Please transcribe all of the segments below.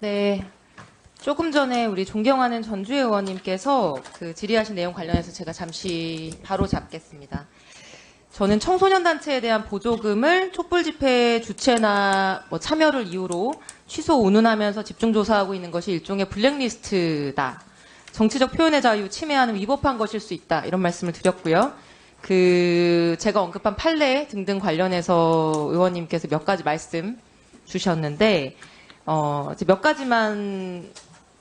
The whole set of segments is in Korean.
네. 조금 전에 우리 존경하는 전주혜 의원님께서 그 질의하신 내용 관련해서 제가 잠시 바로 잡겠습니다. 저는 청소년 단체에 대한 보조금을 촛불 집회 주최나 참여를 이유로 취소 운운하면서 집중 조사하고 있는 것이 일종의 블랙리스트다. 정치적 표현의 자유 침해하는 위법한 것일 수 있다. 이런 말씀을 드렸고요. 제가 언급한 판례 등등 관련해서 의원님께서 몇 가지 말씀 주셨는데 이제 몇 가지만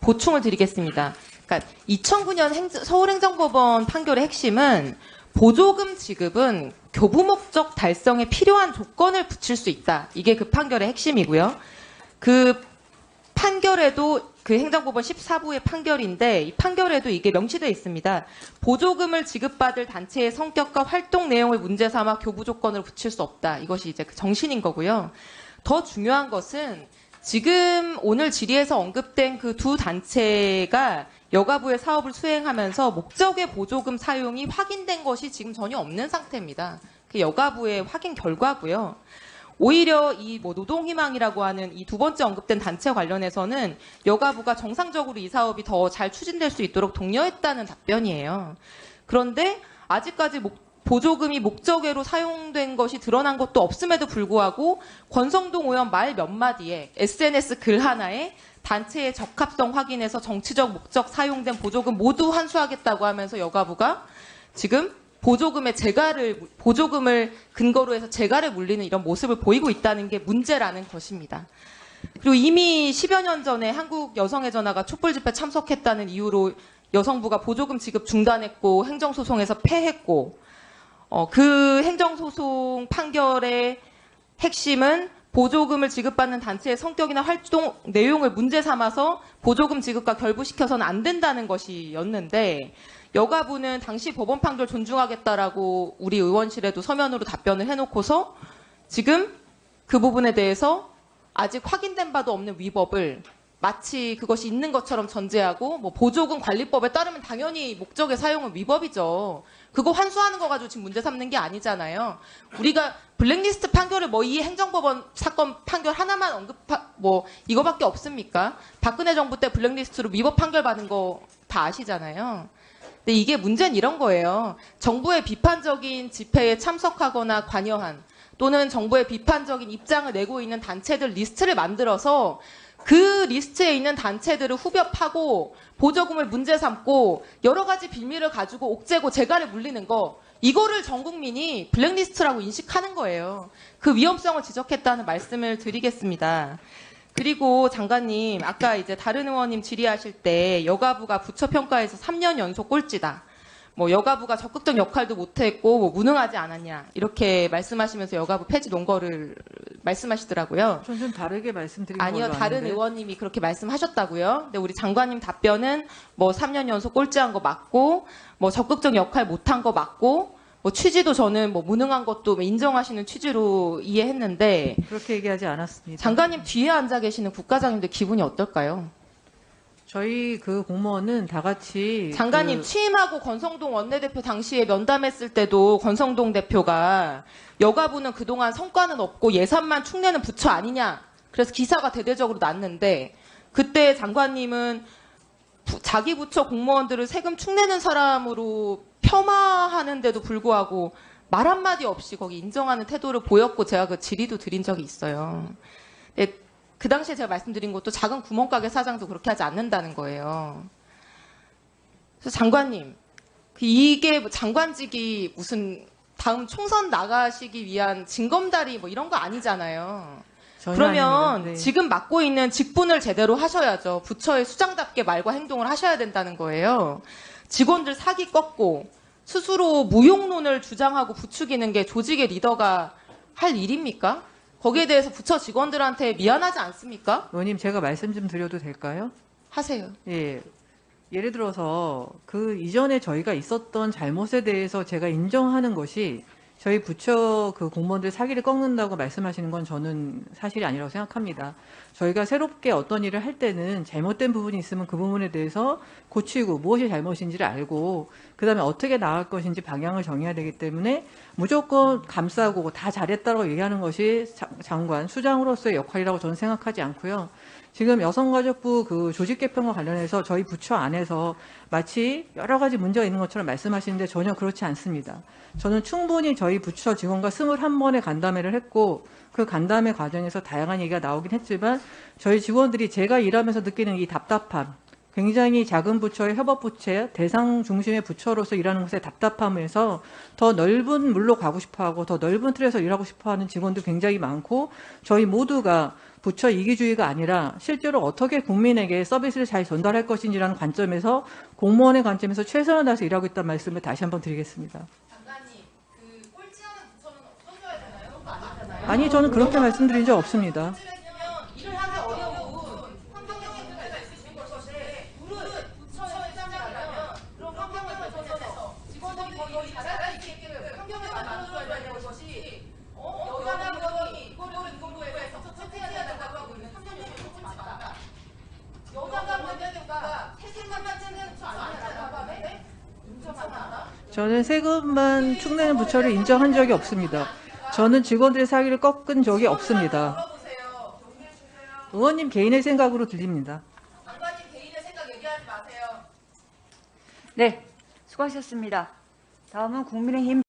보충을 드리겠습니다. 그러니까 2009년 서울행정법원 판결의 핵심은 보조금 지급은 교부 목적 달성에 필요한 조건을 붙일 수 있다. 이게 그 판결의 핵심이고요. 그 판결에도 그 행정법원 14부의 판결인데 이 판결에도 이게 명시되어 있습니다. 보조금을 지급받을 단체의 성격과 활동 내용을 문제 삼아 교부 조건을 붙일 수 없다. 이것이 이제 그 정신인 거고요. 더 중요한 것은 지금 오늘 질의에서 언급된 그 두 단체가 여가부의 사업을 수행하면서 목적의 보조금 사용이 확인된 것이 지금 전혀 없는 상태입니다. 그 여가부의 확인 결과고요. 오히려 이 노동희망이라고 하는 이 두 번째 언급된 단체 관련해서는 여가부가 정상적으로 이 사업이 더 잘 추진될 수 있도록 독려했다는 답변이에요. 그런데 아직까지 보조금이 목적외로 사용된 것이 드러난 것도 없음에도 불구하고 권성동 의원 말 몇 마디에 SNS 글 하나에 단체의 적합성 확인해서 정치적 목적 사용된 보조금 모두 환수하겠다고 하면서 여가부가 지금 보조금을 근거로 해서 재가를 물리는 이런 모습을 보이고 있다는 게 문제라는 것입니다. 그리고 이미 10여 년 전에 한국 여성의 전화가 촛불 집회 참석했다는 이유로 여성부가 보조금 지급 중단했고 행정소송에서 패했고 그 행정소송 판결의 핵심은 보조금을 지급받는 단체의 성격이나 활동 내용을 문제 삼아서 보조금 지급과 결부시켜서는 안 된다는 것이었는데 여가부는 당시 법원 판결 존중하겠다라고 우리 의원실에도 서면으로 답변을 해놓고서 지금 그 부분에 대해서 아직 확인된 바도 없는 위법을 마치 그것이 있는 것처럼 전제하고 보조금 관리법에 따르면 당연히 목적의 사용은 위법이죠. 그거 환수하는 거 가지고 지금 문제 삼는 게 아니잖아요. 우리가 블랙리스트 판결을 이 행정법원 사건 판결 하나만 이거밖에 없습니까? 박근혜 정부 때 블랙리스트로 위법 판결 받은 거 다 아시잖아요. 근데 이게 문제는 이런 거예요. 정부의 비판적인 집회에 참석하거나 관여한 또는 정부의 비판적인 입장을 내고 있는 단체들 리스트를 만들어서 그 리스트에 있는 단체들을 후벼파고 보조금을 문제 삼고 여러 가지 빌미를 가지고 옥죄고 재가를 물리는 거 이거를 전 국민이 블랙리스트라고 인식하는 거예요. 그 위험성을 지적했다는 말씀을 드리겠습니다. 그리고 장관님 아까 이제 다른 의원님 질의하실 때 여가부가 부처 평가에서 3년 연속 꼴찌다. 여가부가 적극적 역할도 못했고 무능하지 않았냐 이렇게 말씀하시면서 여가부 폐지 논거를 말씀하시더라고요. 전 좀 다르게 말씀드린 아니요, 걸로 다른 아는데. 의원님이 그렇게 말씀하셨다고요. 근데 우리 장관님 답변은 3년 연속 꼴찌한 거 맞고 적극적 역할 못한 거 맞고 취지도 저는 무능한 것도 인정하시는 취지로 이해했는데 그렇게 얘기하지 않았습니다. 장관님 뒤에 앉아 계시는 국가장님들 기분이 어떨까요? 저희 그 공무원은 다 같이 장관님 취임하고 권성동 원내대표 당시에 면담했을 때도 권성동 대표가 여가부는 그동안 성과는 없고 예산만 축내는 부처 아니냐. 그래서 기사가 대대적으로 났는데 그때 장관님은 자기 부처 공무원들을 세금 축내는 사람으로 폄하하는데도 불구하고 말 한마디 없이 거기 인정하는 태도를 보였고 제가 그 질의도 드린 적이 있어요. 근데 그 당시에 제가 말씀드린 것도 작은 구멍가게 사장도 그렇게 하지 않는다는 거예요. 그래서 장관님, 이게 장관직이 무슨 다음 총선 나가시기 위한 징검다리 이런 거 아니잖아요. 전혀 그러면 아닙니다. 네. 지금 맡고 있는 직분을 제대로 하셔야죠. 부처의 수장답게 말과 행동을 하셔야 된다는 거예요. 직원들 사기 꺾고 스스로 무용론을 주장하고 부추기는 게 조직의 리더가 할 일입니까? 거기에 대해서 부처 직원들한테 미안하지 않습니까? 의원님 제가 말씀 좀 드려도 될까요? 하세요. 예. 예를 들어서 그 이전에 저희가 있었던 잘못에 대해서 제가 인정하는 것이 저희 부처 그 공무원들 사기를 꺾는다고 말씀하시는 건 저는 사실이 아니라고 생각합니다. 저희가 새롭게 어떤 일을 할 때는 잘못된 부분이 있으면 그 부분에 대해서 고치고 무엇이 잘못인지를 알고 그다음에 어떻게 나아갈 것인지 방향을 정해야 되기 때문에 무조건 감싸고 다 잘했다고 얘기하는 것이 장관, 수장으로서의 역할이라고 저는 생각하지 않고요. 지금 여성가족부 그 조직 개편과 관련해서 저희 부처 안에서 마치 여러 가지 문제가 있는 것처럼 말씀하시는데 전혀 그렇지 않습니다. 저는 충분히 저희 부처 직원과 21번의 간담회를 했고 그 간담회 과정에서 다양한 얘기가 나오긴 했지만 저희 직원들이 제가 일하면서 느끼는 이 답답함, 굉장히 작은 부처의 협업부처, 대상 중심의 부처로서 일하는 것에 답답함에서 더 넓은 물로 가고 싶어하고 더 넓은 틀에서 일하고 싶어하는 직원도 굉장히 많고 저희 모두가 부처 이기주의가 아니라 실제로 어떻게 국민에게 서비스를 잘 전달할 것인지라는 관점에서 공무원의 관점에서 최선을 다해서 일하고 있다는 말씀을 다시 한번 드리겠습니다. 장관님, 그 꼴찌하는 부처는 없어져야 되나요? 그거 아니잖아요. 아니, 저는 그렇게 말씀드린 적 없습니다. 일을 하기 어려운 환경적 문제가 있으신 것인데 물은 부처의 짬장이라면 그런 환경을 만들어서 직원들이 거의 잘할 수 있게끔 환경을 만들어줘야 되는 것이 여자나 의원이 이거를 공부해서 채택해야 된다고 하고 있는 환경적인 조치 맞다. 여자가 문제니까 세금만 떼는 부처 아니냐라고 하는데 인정하나? 저는 세금만 축내는 부처를 인정한 적이 없습니다. 저는 직원들의 사기를 꺾은 적이 없습니다. 의원님 개인의 생각으로 들립니다. 장관님 개인의 생각 얘기하지 마세요. 네, 수고하셨습니다. 다음은 국민의힘